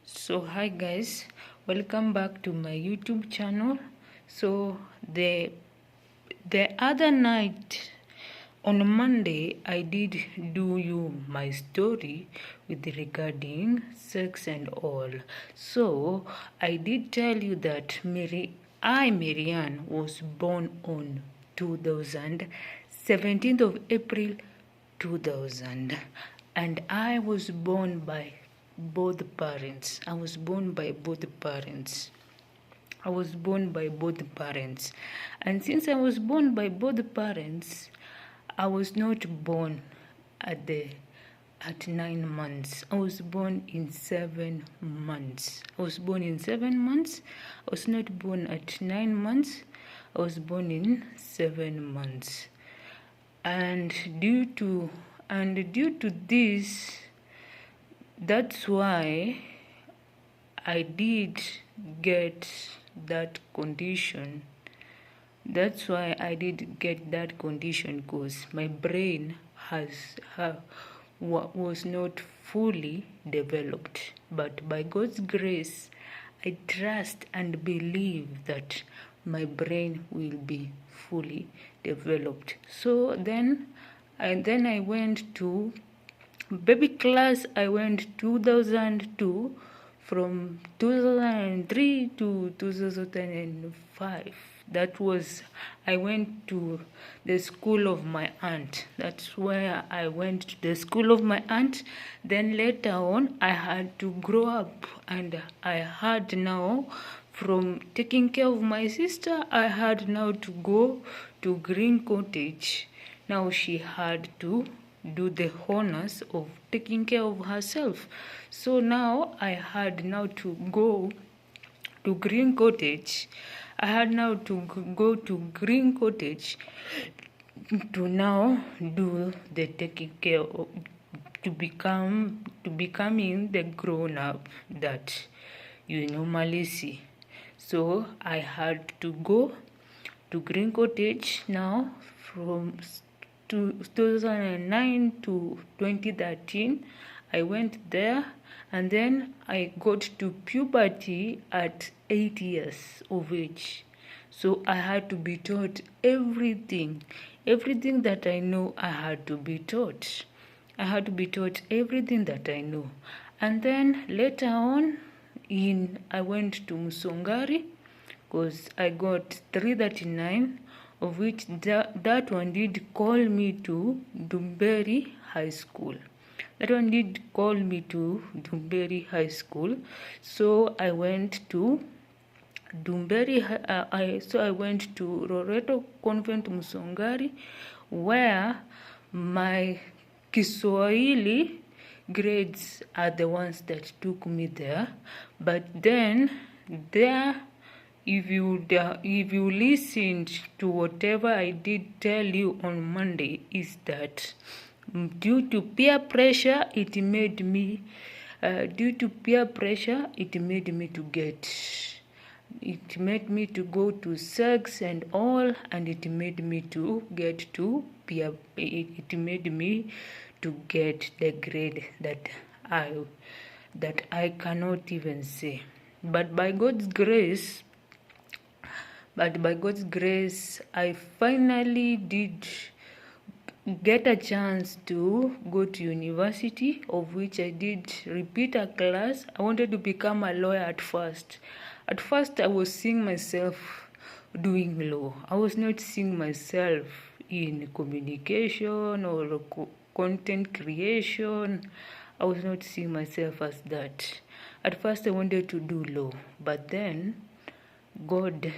So hi guys, welcome back to my YouTube channel. So the other night on Monday I did do you my story with regarding sex and all. So I did tell you that Marianne was born on 2000 17th of April 2000, and I was born by both parents. I was born by both parents. I was born by both parents. And since I was born by both parents, I was not born at 9 months. I was born in 7 months. I was born in 7 months. I was not born at 9 months. I was born in 7 months. And due to this, that's why I did get that condition. That's why I did get that condition, because my brain was not fully developed. But by God's grace, I trust and believe that my brain will be fully developed. So then I went to baby class. I went 2002, from 2003 to 2005. That was, I went to the school of my aunt. That's where I went to the school of my aunt. Then later on, I had to grow up, and I had now, from taking care of my sister, I had now to go to Green Cottage. Now she had to do the honors of taking care of herself. So now I had now to go to Green Cottage. I had now to go to Green Cottage to now do the taking care of, to becoming the grown up that you normally see. So I had to go to Green Cottage now from 2009 to 2013. I went there, and then I got to puberty at 8 years of age. So I had to be taught everything that I know. I had to be taught. I had to be taught everything that I know. And then later on, I went to Musongari, because I got 339, of which that one did call me to Dumberry High School. That one did call me to Dumberry High School. So I went to Dumberry. I went to Loreto Convent Musongari, where my Kiswahili grades are the ones that took me there. But then there, if you listened to whatever I did tell you on Monday, is that due to peer pressure, it made me to go to sex and all, and it made me to get to peer. It made me to get the grade that I cannot even say. But by God's grace, I finally did get a chance to go to university, of which I did repeat a class. I wanted to become a lawyer at first. At first, I was seeing myself doing law. I was not seeing myself in communication or content creation. I was not seeing myself as that. At first, I wanted to do law, but then God,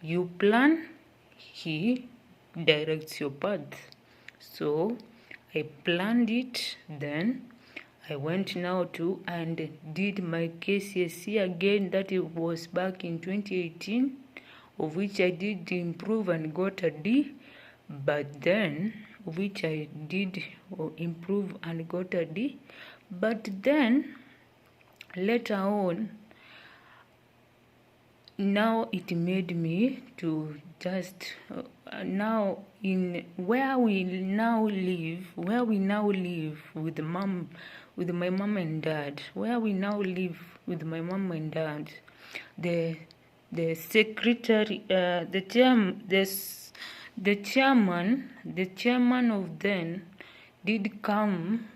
you plan, He directs your path. So I planned it. Then I went now to and did my KCSE again. That it was back in 2018, of which I did improve and got a D. But then, which I did improve and got a D. But then later on, now it made me to just now in where we now live with my mom and dad, where we now live with my mom and dad, the secretary, the chairman of then did come,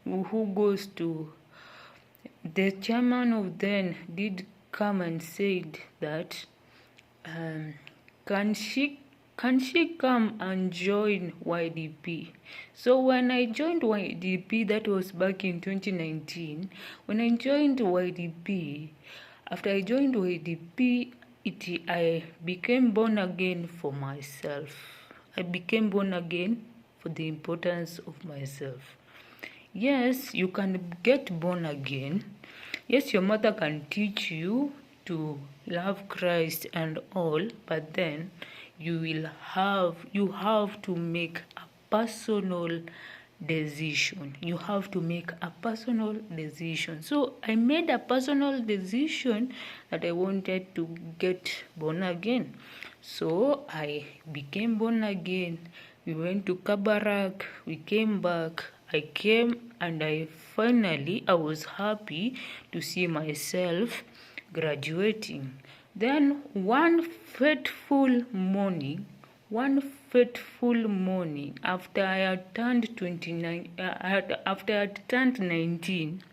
who goes to the chairman of then did come and said that can she come and join YDP? So when I joined YDP, that was back in 2019. When I joined YDP, after I joined YDP, I became born again for myself. I became born again for the importance of myself. Yes, you can get born again. Yes, your mother can teach you to love Christ and all, but then you have to make a personal decision. You have to make a personal decision. So I made a personal decision that I wanted to get born again. So I became born again. We went to Kabarak. We came back. I came and I was happy to see myself graduating. Then one fateful morning, after I had turned 29, after I had turned 19,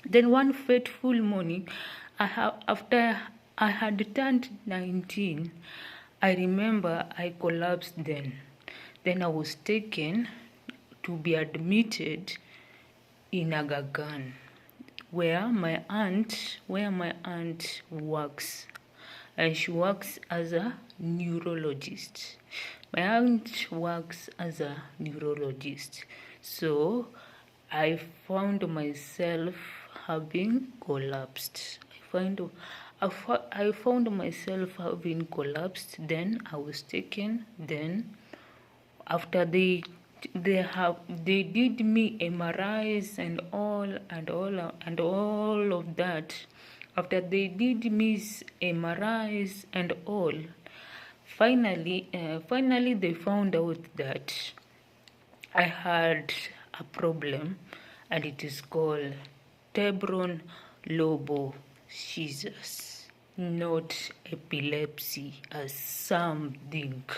then one fateful morning, after I had turned 19, I remember I collapsed then. Then I was taken to be admitted in Aga Khan, where my aunt works, and she works as a neurologist. My aunt works as a neurologist. So I found myself having collapsed. I found myself having collapsed. Then I was taken. Then after they did me MRIs and all of that. After they did me MRIs and all, finally they found out that I had a problem, and it is called Tebron Lobo seizures, not epilepsy as some think.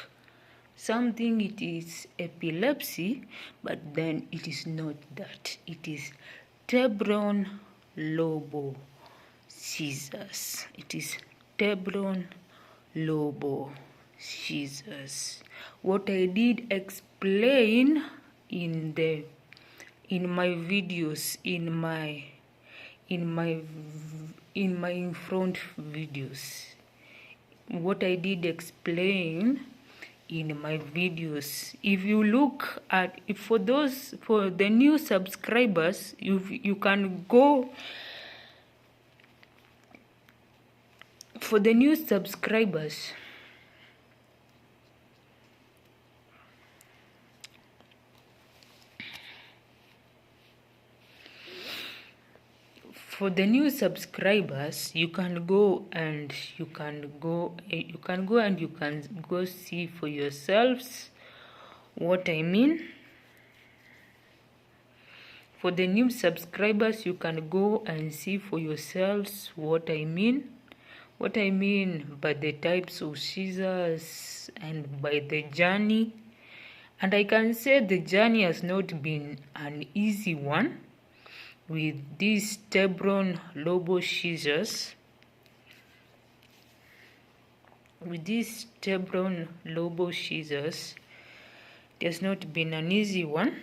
Some think it is epilepsy, but then it is not that. It is Tebron Lobo seizures. It is Tebron Lobo seizures. What I did explain in my videos, in my in front videos, what I did explain in my videos. If you look at, for the new subscribers, you can go. For the new subscribers, you can go and you can go see for yourselves what I mean. For the new subscribers, you can go and see for yourselves what I mean. What I mean by the types of seizures and by the journey. And I can say the journey has not been an easy one with these Tebron Lobo seizures. With these Tebron Lobo seizures, it has not been an easy one.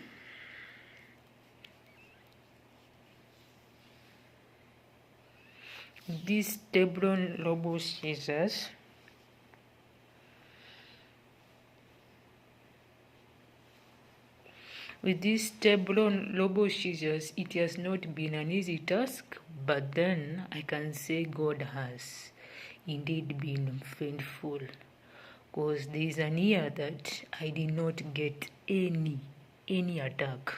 These Tebron Lobo seizures, with these Tebron Lobo seizures, it has not been an easy task, but then I can say God has indeed been faithful, because there is an year that I did not get any attack.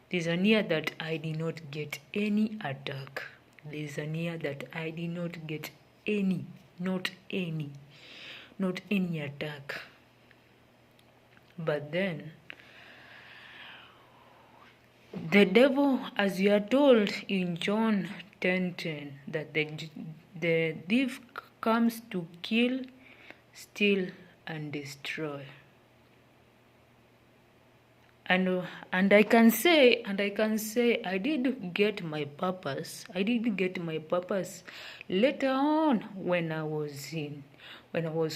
There's an year that I did not get any attack. There's an year that I did not get any not any attack. But then the devil, as you are told in John 10:10, that the thief comes to kill, steal, and destroy. And I can say I did get my purpose. I did get my purpose later on when I was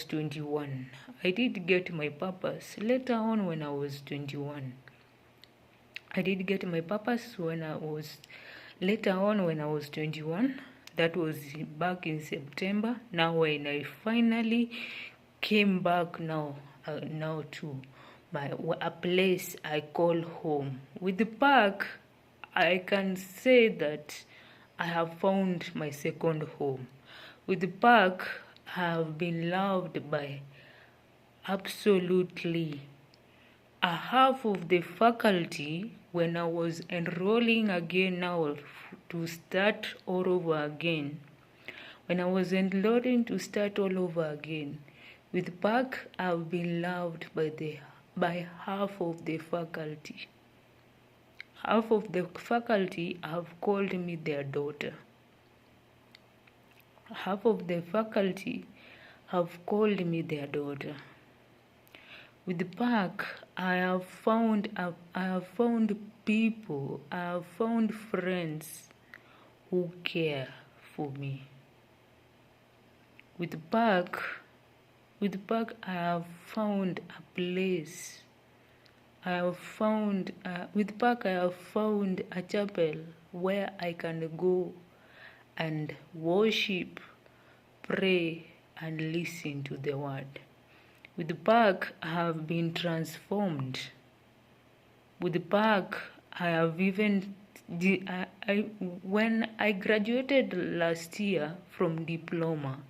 21. I did get my purpose later on when I was 21. I did get my purpose later on when I was 21. That was back in September. Now when I finally came back now to a place I call home. With the park, I can say that I have found my second home. With the park, I have been loved by absolutely a half of the faculty. When I was enrolling again now to start all over again. When I was enrolling to start all over again, with park, I've been loved by half of the faculty. Half of the faculty have called me their daughter. Half of the faculty have called me their daughter. With the park, I have found people, I have found friends who care for me. With the park, I have found a place. With the park, I have found a chapel where I can go and worship, pray, and listen to the word. With the park, I have been transformed. With the park, I have even, when I graduated last year from diploma,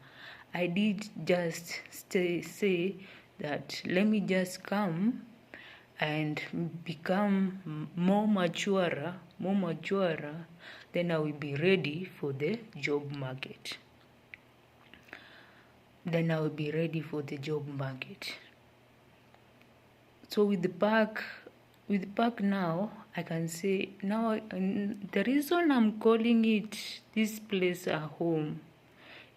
I did just say that let me just come and become more mature, then I will be ready for the job market. So with the park now, I can say now the reason I'm calling this place a home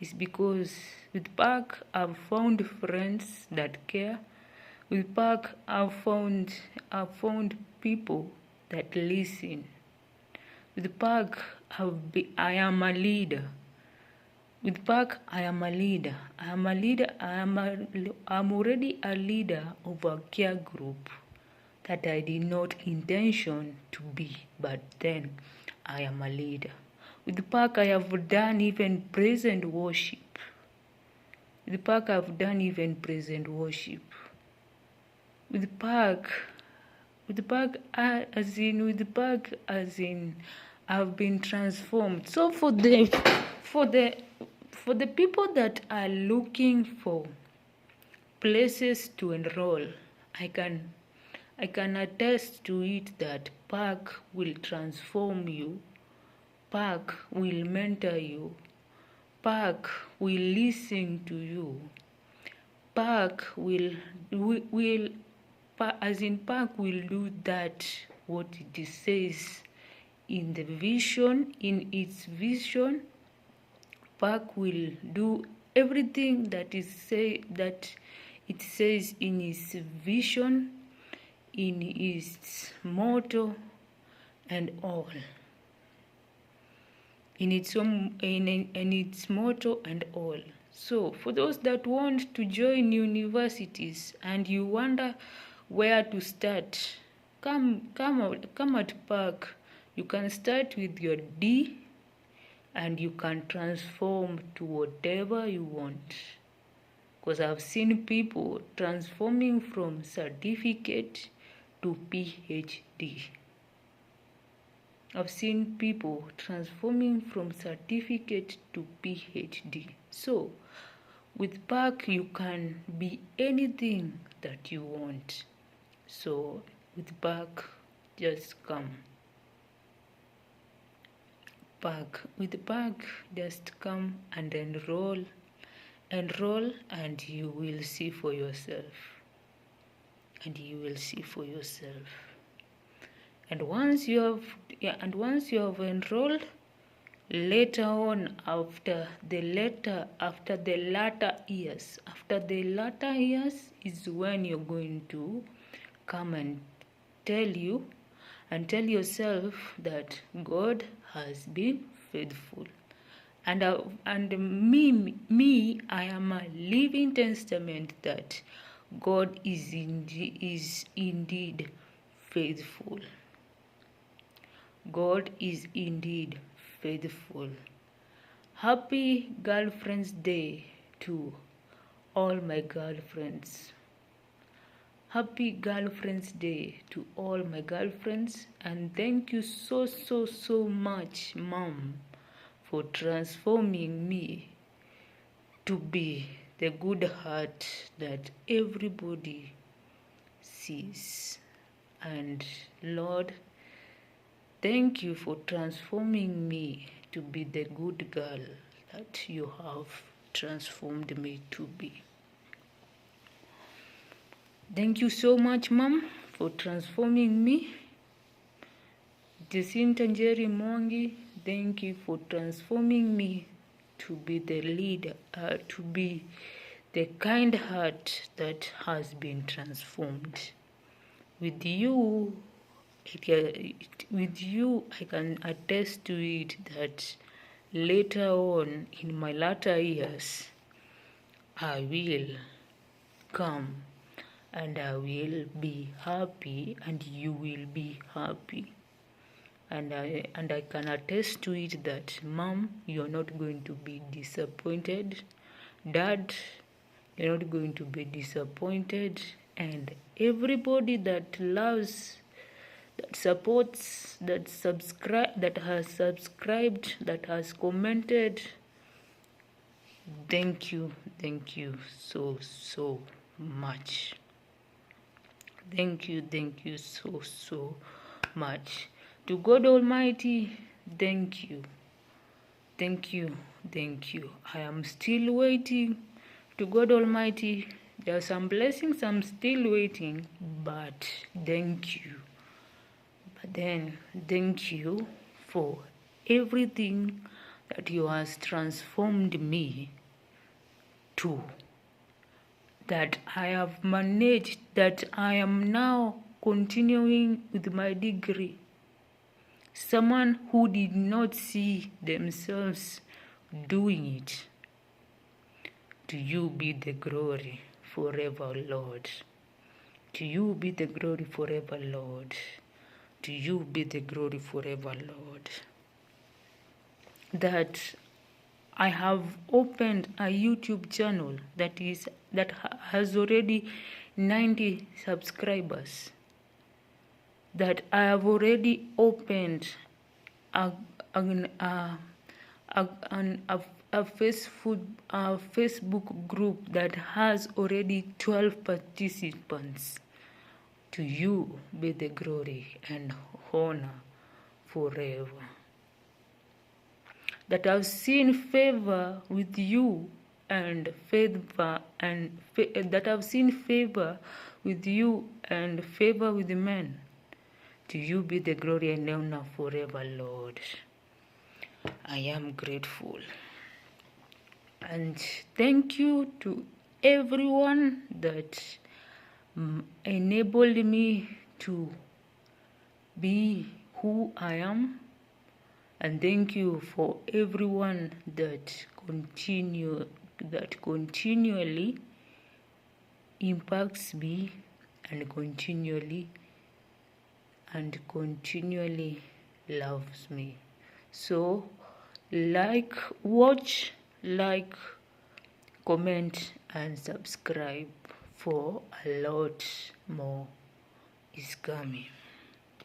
is because with park I've found friends that care. With park I've found people that listen. With park I am a leader. With park I am a leader. I'm already a leader of a care group that I did not intention to be, but then I am a leader. With the park I have done even present worship. With the park I've done even present worship. With the park as in I've been transformed. So for the people that are looking for places to enroll, I can attest to it that park will transform you. Park will mentor you. Park will listen to you. Park will do that what it says in the vision, in its vision. Park will do everything that it says in its vision, in its motto, and all. In its motto and all. So for those that want to join universities and you wonder where to start, come at Park. You can start with your D and you can transform to whatever you want. Because I've seen people transforming from certificate to PhD. I've seen people transforming from certificate to PhD. So, with Park, you can be anything that you want. So, with Park, just come. With Park, just come and enroll Enroll and you will see for yourself. And you will see for yourself. And once you have enrolled, later on, after the latter years is when you're going to come and tell yourself that God has been faithful. And I am a living testament that God is indeed faithful. God is indeed faithful. Happy Girlfriend's Day to all my girlfriends. Happy Girlfriend's Day to all my girlfriends, and thank you so much, Mom, for transforming me to be the good heart that everybody sees. And Lord, thank you for transforming me to be the good girl that you have transformed me to be. Thank you so much, Mom, for transforming me. Jacinta Njeri Mwangi, thank you for transforming me to be the leader, to be the kind heart that has been transformed. With you, I can attest to it that later on in my latter years, I will come and I will be happy and you will be happy. And I can attest to it that, Mom, you're not going to be disappointed. Dad, you're not going to be disappointed. And everybody that loves, that supports, that has subscribed, that has commented, thank you so much. Thank you so much. To God Almighty, thank you. I am still waiting. To God Almighty, there are some blessings I'm still waiting, but thank you. But then, thank you for everything that you has transformed me to. That I have managed, that I am now continuing with my degree. Someone who did not see themselves doing it. To you be the glory forever, Lord. To you be the glory forever, Lord. To you be the glory forever, Lord. That I have opened a YouTube channel that has already 90 subscribers. That I have already opened a Facebook group that has already 12 participants. To you be the glory and honor forever. That I've seen favor with you and that I've seen favor with you and favor with men. To you be the glory and honor forever, Lord. I am grateful. And thank you to everyone that enabled me to be who I am. And thank you for everyone that continually impacts me and continually loves me. So watch, comment and subscribe, for a lot more is coming.